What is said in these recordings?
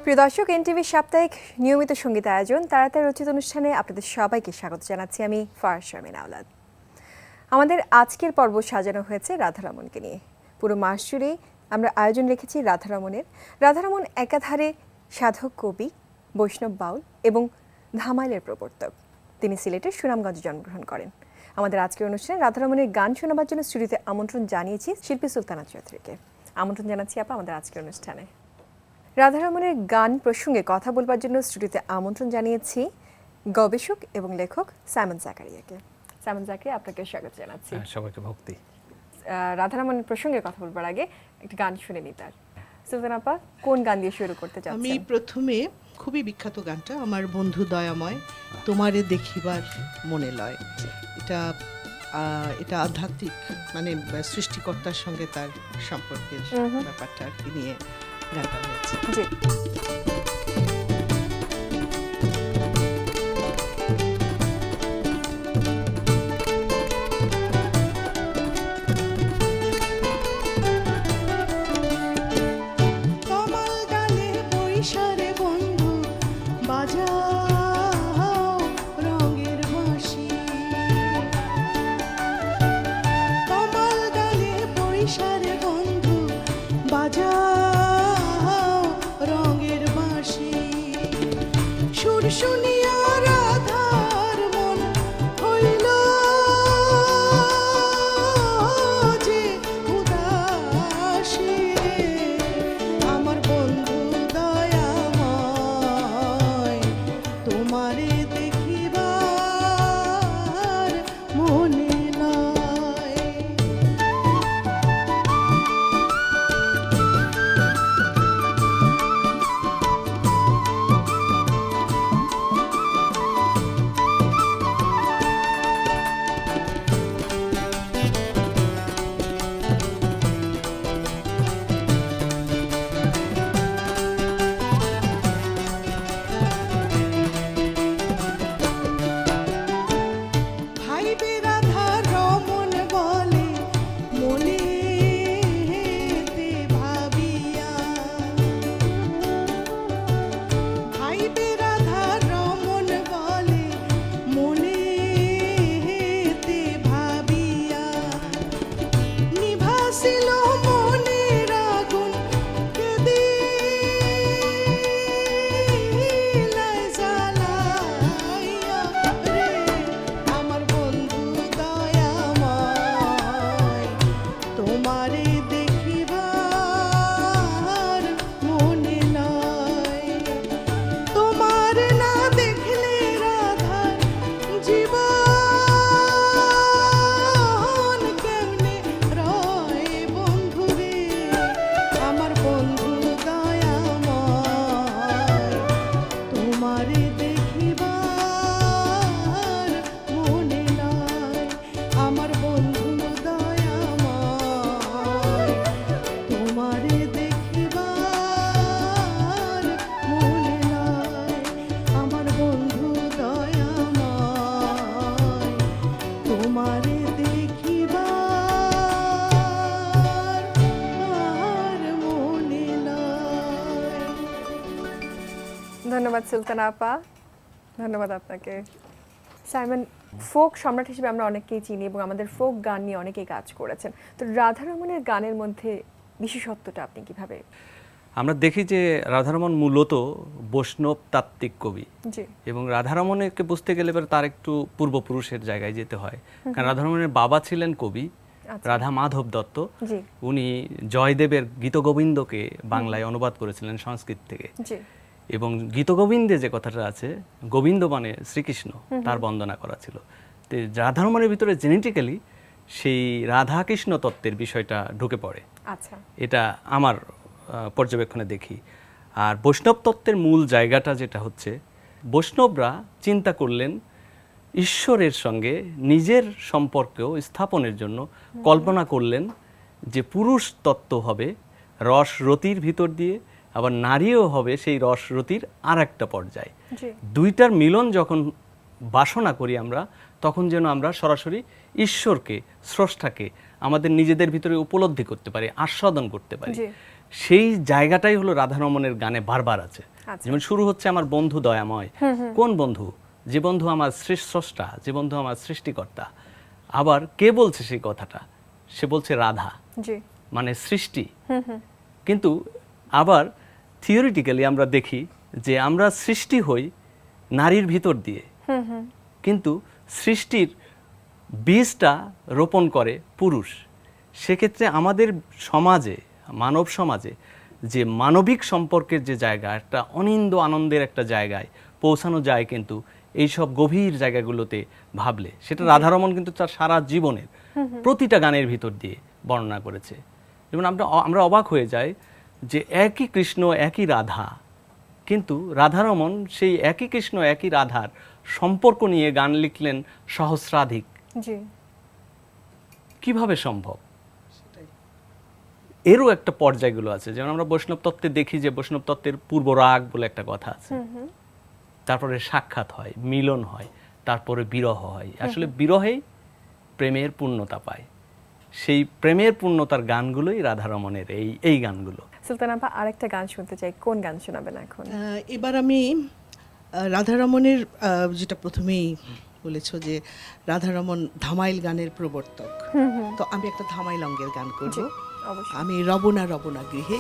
প্রিয় দর্শক, এনটিভির সাপ্তাহিক নিয়মিত সঙ্গীত আয়োজন তারাতে রচিত অনুষ্ঠানে আপনাদের সবাইকে স্বাগত জানাচ্ছি আমি ফারহান শারমিন আওলাদ। আমাদের আজকের পর্ব সাজানো হয়েছে রাধারমণকে নিয়ে। পুরো মাস জুড়ে আমরা আয়োজন রেখেছি রাধারমণের। রাধারমণ একাধারে সাধক কবি, বৈষ্ণব বাউল এবং ধামাইলের প্রবর্তক। তিনি সিলেটের সুনামগঞ্জে জন্মগ্রহণ করেন। আমাদের আজকের অনুষ্ঠানে রাধারমণের গান শোনাবার জন্য স্টুডিওতে আমন্ত্রণ জানিয়েছি শিল্পী সুলতানা চৌধুরীকে। আমন্ত্রণ জানাচ্ছি আপা আমাদের আজকের অনুষ্ঠানে। রাধারমণের গান প্রসঙ্গে কথা বলবার জন্য স্টুডিওতে আমন্ত্রণ জানিয়েছি গবেষক এবং লেখক সাইমন জাকারিয়াকে। সাইমন জাকারিয়া, আপনাকে স্বাগত জানাচ্ছি। সবাইকে ভক্তি। রাধারমণের প্রসঙ্গে কথা বলবার আগে একটা গান শুনে নি তার। সুলতানা আপা, কোন গান দিয়ে শুরু করতে চাচ্ছেন? আমি প্রথমে খুবই বিখ্যাত গানটা আমার বন্ধু দয়াময় তোমারে দেখিবার মনে লয়। এটা আধ্যাত্মিক, মানে সৃষ্টিকর্তার সঙ্গে তার সম্পর্কের ব্যাপারটা আর কি নিয়ে গানটা হয়েছে। জি। শুনিয়া রাধার মন হইল যে উদাসী, আমার বন্ধু দয়াময় তোমারে দেখিবার মনে লয়। ধন্যবাদ সুলতানা আপা, ধন্যবাদ আপনাকে। সাইমন, ফোক সম্রাট হিসেবে আমরা অনেককেই চিনি এবং আমাদের ফোক গান নিয়ে অনেকেই কাজ করেছেন। তো রাধারমণের গানের মধ্যে বিশেষত্বটা আপনি কিভাবে? আমরা দেখি যে রাধারমণ মূলত বৈষ্ণব তাত্ত্বিক কবি, এবং রাধারমণকে বুঝতে গেলে এবার তার একটু পূর্বপুরুষের জায়গায় যেতে হয়। কারণ রাধারমণের বাবা ছিলেন কবি রাধা মাধব দত্ত। উনি জয়দেবের গীতগোবিন্দকে বাংলায় অনুবাদ করেছিলেন সংস্কৃত থেকে, এবং গীতগোবিন্দে যে কথাটা আছে, গোবিন্দ মানে শ্রীকৃষ্ণ, তার বন্দনা করা ছিল। তো রাধারমণের ভিতরে জেনেটিক্যালি সেই রাধাকৃষ্ণ তত্ত্বের বিষয়টা ঢুকে পড়ে। আচ্ছা, এটা আমার পর্যবেক্ষণে দেখি। আর বৈষ্ণব তত্ত্বের মূল জায়গাটা যেটা হচ্ছে, বৈষ্ণবরা চিন্তা করলেন ঈশ্বরের সঙ্গে নিজের সম্পর্কেও স্থাপনের জন্য কল্পনা করলেন যে পুরুষ তত্ত্ব হবে রসরতির ভিতর দিয়ে, আবার নারীও হবে সেই রসরতির আর একটা পর্যায়। দুইটার মিলন যখন বাসনা করি আমরা, তখন যেন আমরা সরাসরি ঈশ্বরকে, স্রষ্টাকে আমাদের নিজেদের ভিতরে উপলব্ধি করতে পারি, আস্বাদন করতে পারি। সেই জায়গাটাই হলো রাধারমণের গানে বারবার আছে। আচ্ছা। যেমন শুরু হচ্ছে আমার বন্ধু দয়াময়, কোন বন্ধু? যে বন্ধু আমার স্রষ্টা, যে বন্ধু আমার সৃষ্টিকর্তা। আবার কে বলছে সেই কথাটা? সে বলছে রাধা, জি মানে সৃষ্টি। কিন্তু আবার থিওরিটিক্যালি আমরা দেখি যে আমরা সৃষ্টি হই নারীর ভিতর দিয়ে, কিন্তু সৃষ্টির বীজটা রোপণ করে পুরুষ। সেক্ষেত্রে আমাদের সমাজে, মানব সমাজে যে মানবিক সম্পর্কের যে জায়গা, একটা অনিন্দ আনন্দের একটা জায়গায় পৌঁছানো যায় কিন্তু এইসব গভীর জায়গাগুলোতে ভাবলে। সেটা রাধারমণ কিন্তু তার সারা জীবনের প্রতিটা গানের ভিতর দিয়ে বর্ণনা করেছে। যেমন আমরা অবাক হয়ে যাই যে একই কৃষ্ণ একই রাধা, কিন্তু রাধারমণ সেই একই কৃষ্ণ একই রাধার সম্পর্ক নিয়ে গান লিখলেন সহস্রাধিক। জি কিভাবে সম্ভব? এরও একটা পর্যায়গুলো আছে। যেমন আমরা বৈষ্ণব তত্ত্বে দেখি যে বৈষ্ণব তত্ত্বের পূর্ব রাগ বলে একটা কথা আছে, তারপরে সাক্ষাৎ হয়, মিলন হয়, তারপরে বিরহ হয়। আসলে বিরহেই প্রেমের পূর্ণতা পায়। সেই প্রেমের পূর্ণতার গানগুলোই রাধারমণের এই গানগুলো। সুলতান আপা, আরেকটা গান শুনতে চাই, কোন গান শোনাবেন এখন? এবার আমি রাধারমণের যেটা প্রথমেই বলেছ যে রাধারমণ ধামাইল গানের প্রবর্তক, তো আমি একটা ধামাইল অঙ্গের গান করব। অবশ্যই। আমি রবনা রবনা গৃহে।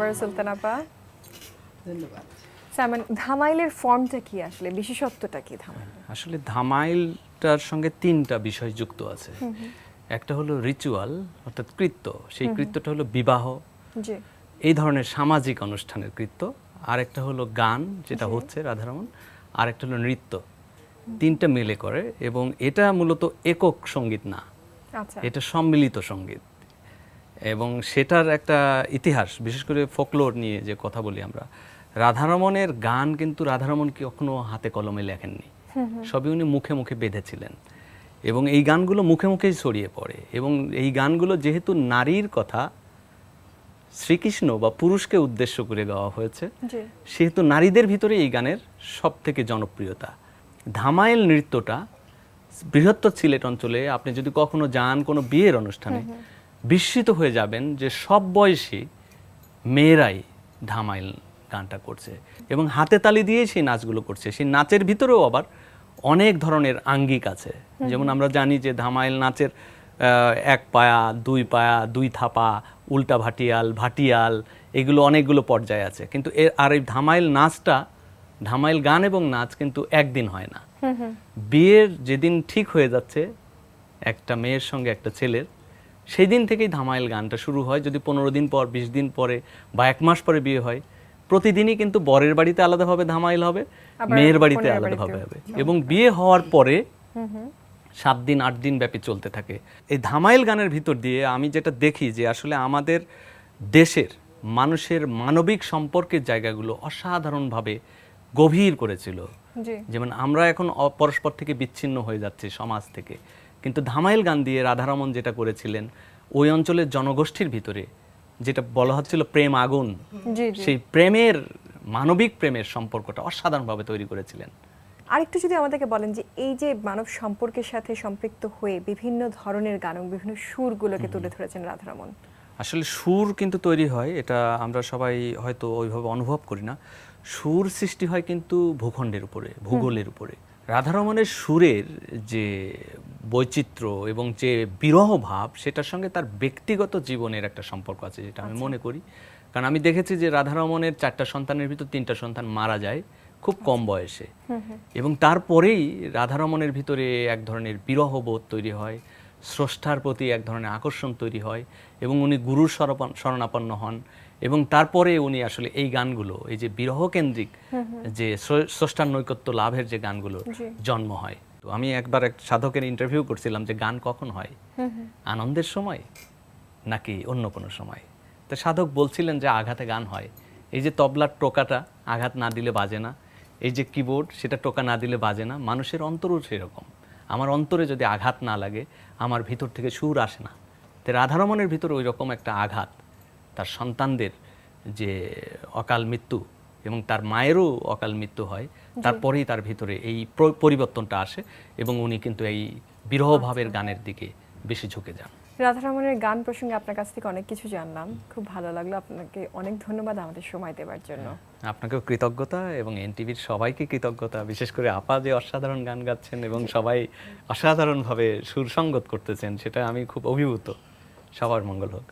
সামারা সুলতান আপা। ধন্যবাদ। সামান, ধামাইলের ফর্মটা কি আসলে, বিশেষত্বটা কি ধামাইল? আসলে ধামাইলটার সঙ্গে তিনটা বিষয় যুক্ত আছে। একটা হলো রিচুয়াল, অর্থাৎ কৃত্য। সেই কৃত্যটা হলো বিবাহ, জি এই ধরনের সামাজিক অনুষ্ঠানের কৃত্য। আর একটা হলো গান, যেটা হচ্ছে রাধারমণ। আর একটা হলো নৃত্য। তিনটা মিলে করে, এবং এটা মূলত একক সঙ্গীত না, আচ্ছা এটা সম্মিলিত সঙ্গীত। এবং সেটার একটা ইতিহাস, বিশেষ করে ফোকলোর নিয়ে যে কথা বলি আমরা, রাধারমণের গান কিন্তু রাধারমণ কখনো হাতে কলমে লেখেননি, সবই উনি মুখে মুখে বেঁধেছিলেন। এবং এই গানগুলো মুখে মুখেই ছড়িয়ে পড়ে। এবং এই গানগুলো যেহেতু নারীর কথা, শ্রীকৃষ্ণ বা পুরুষকে উদ্দেশ্য করে গাওয়া হয়েছে, জি সেহেতু নারীদের ভিতরে এই গানের সব থেকে জনপ্রিয়তা। ধামাইল নৃত্যটা বৃহত্তর সিলেট অঞ্চলে আপনি যদি কখনো যান কোনো বিয়ের অনুষ্ঠানে, বিস্মিত হয়ে যাবেন যে সব বয়সী মেয়েরাই ধামাইল গানটা করছে এবং হাতে তালি দিয়েই সেই নাচগুলো করছে। সেই নাচের ভিতরেও আবার অনেক ধরনের আঙ্গিক আছে। যেমন আমরা জানি যে ধামাইল নাচের এক পায়া, দুই পায়া, দুই থাপা, উল্টা ভাটিয়াল, ভাটিয়াল, এগুলো অনেকগুলো পর্যায়ে আছে। কিন্তু এই ধামাইল নাচটা, ধামাইল গান এবং নাচ কিন্তু একদিন হয় না। বিয়ের যেদিন ঠিক হয়ে যাচ্ছে একটা মেয়ের সঙ্গে একটা ছেলের, সেই দিন থেকেই ধামাইল গানটা শুরু হয়। যদি 15 দিন পর, 20 দিন পরে বা 1 মাস পরে বিয়ে হয়, প্রতিদিনই কিন্তু বরের বাড়িতে আলাদাভাবে ধামাইল হবে, মেয়ের বাড়িতে আলাদাভাবে হবে। এবং বিয়ে হওয়ার পরে 7 দিন 8 দিন ব্যাপী চলতে থাকে। এই ধামাইল গানের ভিতর দিয়ে আমি যেটা দেখি যে আসলে আমাদের দেশের মানুষের মানবিক সম্পর্কের জায়গাগুলো অসাধারণভাবে গভীর করেছিল। জি যেমন আমরা এখন পরস্পর থেকে বিচ্ছিন্ন হয়ে যাচ্ছি সমাজ থেকে, কিন্তু ধামাইল গান দিয়ে রাধারমণ যেটা করেছিলেন, ওই অঞ্চলের জনগোষ্ঠীর ভিতরে যেটা বলা হচ্ছিল প্রেম আগুন, জি সেই প্রেমের, মানবিক প্রেমের সম্পর্কটা অসাধারণভাবে তৈরি করেছিলেন। আরেকটু যদি আমাদেরকে বলেন যে এই যে মানব সম্পর্কের সাথে সম্পৃক্ত হয়ে বিভিন্ন ধরনের গান এবং বিভিন্ন সুরগুলোকে তুলে ধরেছেন রাধারমণ। আসলে সুর কিন্তু তৈরি হয়, এটা আমরা সবাই হয়তো ওইভাবে অনুভব করি না। সুর সৃষ্টি হয় কিন্তু ভূখণ্ডের উপরে, ভূগোলের উপরে। রাধারমণের সুরের যে বৈচিত্র্য এবং যে বিরহ ভাব, সেটার সঙ্গে তার ব্যক্তিগত জীবনের একটা সম্পর্ক আছে, যেটা আমি মনে করি। কারণ আমি দেখেছি যে রাধারমণের 4টা সন্তানের ভিতর 3টা সন্তান মারা যায় খুব কম বয়সে, এবং তারপরেই রাধারমণের ভিতরে এক ধরনের বিরহবোধ তৈরি হয়, স্রষ্টার প্রতি এক ধরনের আকর্ষণ তৈরি হয়, এবং উনি গুরুর শরণাপন্ন হন। এবং তারপরে উনি আসলে এই গানগুলো, এই যে বিরহ কেন্দ্রিক যে স্রষ্টার নৈকট্য লাভের যে গানগুলো জন্ম হয়। তো আমি একবার এক সাধকের ইন্টারভিউ করছিলাম যে গান কখন হয়, আনন্দের সময় নাকি অন্য কোনো সময়? তো সাধক বলছিলেন যে আঘাতে গান হয়। এই যে তবলার টোকাটা আঘাত না দিলে বাজে না, এই যে কিবোর্ড সেটা টোকা না দিলে বাজে না, মানুষের অন্তরও সেরকম। আমার অন্তরে যদি আঘাত না লাগে, আমার ভিতর থেকে সুর আসে না। তো রাধারমণের ভিতরে ওই রকম একটা আঘাত, তার সন্তানদের যে অকাল মৃত্যু এবং তার মায়েরও অকাল মৃত্যু হয়, তারপরেই তার ভিতরে এই পরিবর্তনটা আসে এবং উনি কিন্তু এই বিরহভাবের গানের দিকে বেশি ঝুঁকে যান। রাধারমণের গান প্রসঙ্গে আপনার কাছ থেকে অনেক কিছু জানলাম, খুব ভালো লাগলো। আপনাকে অনেক ধন্যবাদ আমাদের সময় দেওয়ার জন্য। আপনাকেও কৃতজ্ঞতা এবং এনটিভির সবাইকে কৃতজ্ঞতা, বিশেষ করে আপা যে অসাধারণ গান গাচ্ছেন এবং সবাই অসাধারণভাবে সুরসঙ্গত করতেছেন, সেটা আমি খুব অভিভূত। সবার মঙ্গল হোক।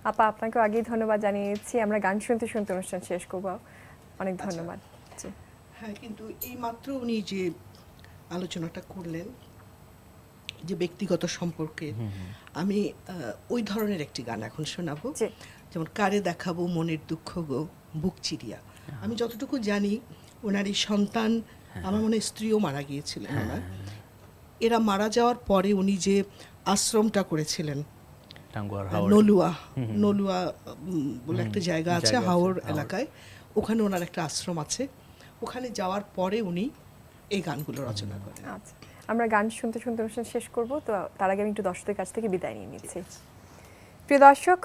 আপা, আপনাকেও আগেই ধন্যবাদ জানিয়েছি। আমরা গান শুনতে শুনতে অনুষ্ঠান শেষ করব। অনেক ধন্যবাদ। জি হ্যাঁ, কিন্তু এই মাত্র উনি যে আলোচনাটা করলেন যে ব্যক্তিগত সম্পর্কে, আমি ওই ধরনের একটি গান এখন শোনাবো। যেমন কারে দেখাবো মনের দুঃখ গো বুক চিরিয়া। আমি যতটুকু জানি ওনার এই সন্তান, আমার মনে হয় স্ত্রীও মারা গিয়েছিলেন ওনার। এরা মারা যাওয়ার পরে উনি যে আশ্রমটা করেছিলেন নলুয়া বলে একটা জায়গা আছে হাওড় এলাকায়, ওখানে ওনার একটা আশ্রম আছে। ওখানে যাওয়ার পরে উনি এই গানগুলো রচনা করেন। আচ্ছা, আমরা গান শুনতে শুনতে অনুষ্ঠান শেষ করব। তো তার আগে আমি একটু দর্শকদের কাছ থেকে বিদায় নিয়ে নিচ্ছি। প্রিয় দর্শক,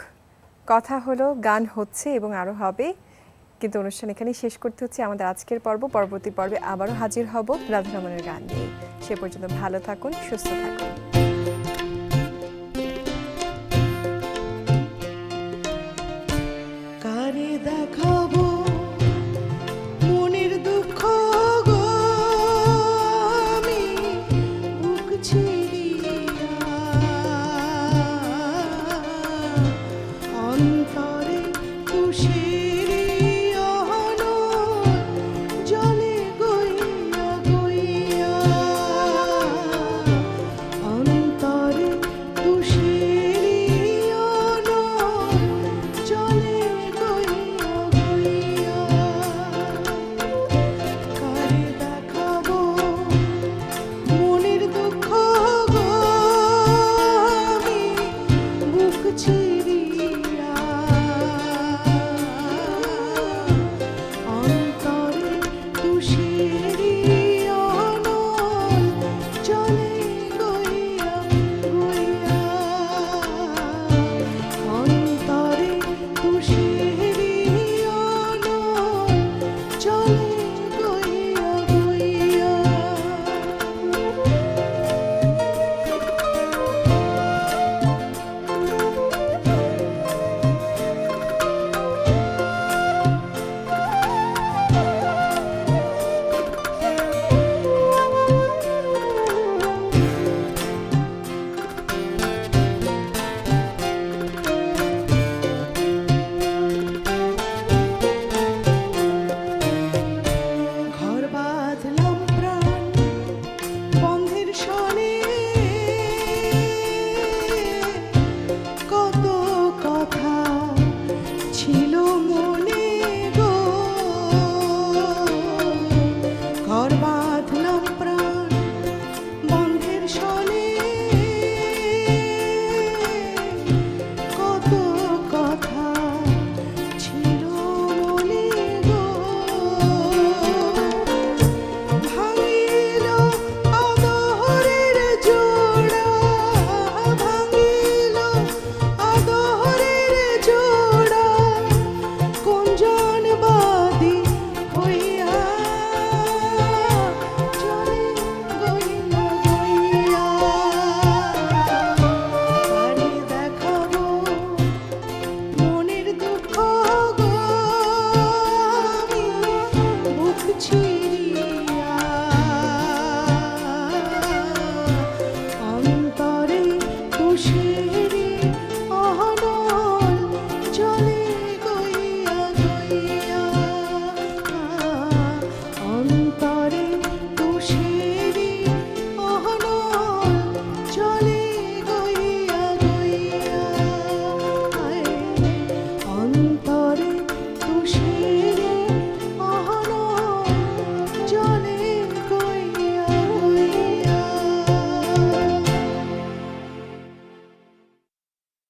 কথা হলো, গান হচ্ছে এবং আরও হবে, কিন্তু অনুষ্ঠান এখানেই শেষ করতে হচ্ছে আমাদের আজকের পর্ব। পরবর্তী পর্বে আবারও হাজির হব রাধারমণের গান নিয়ে। সে পর্যন্ত ভালো থাকুন, সুস্থ থাকুন।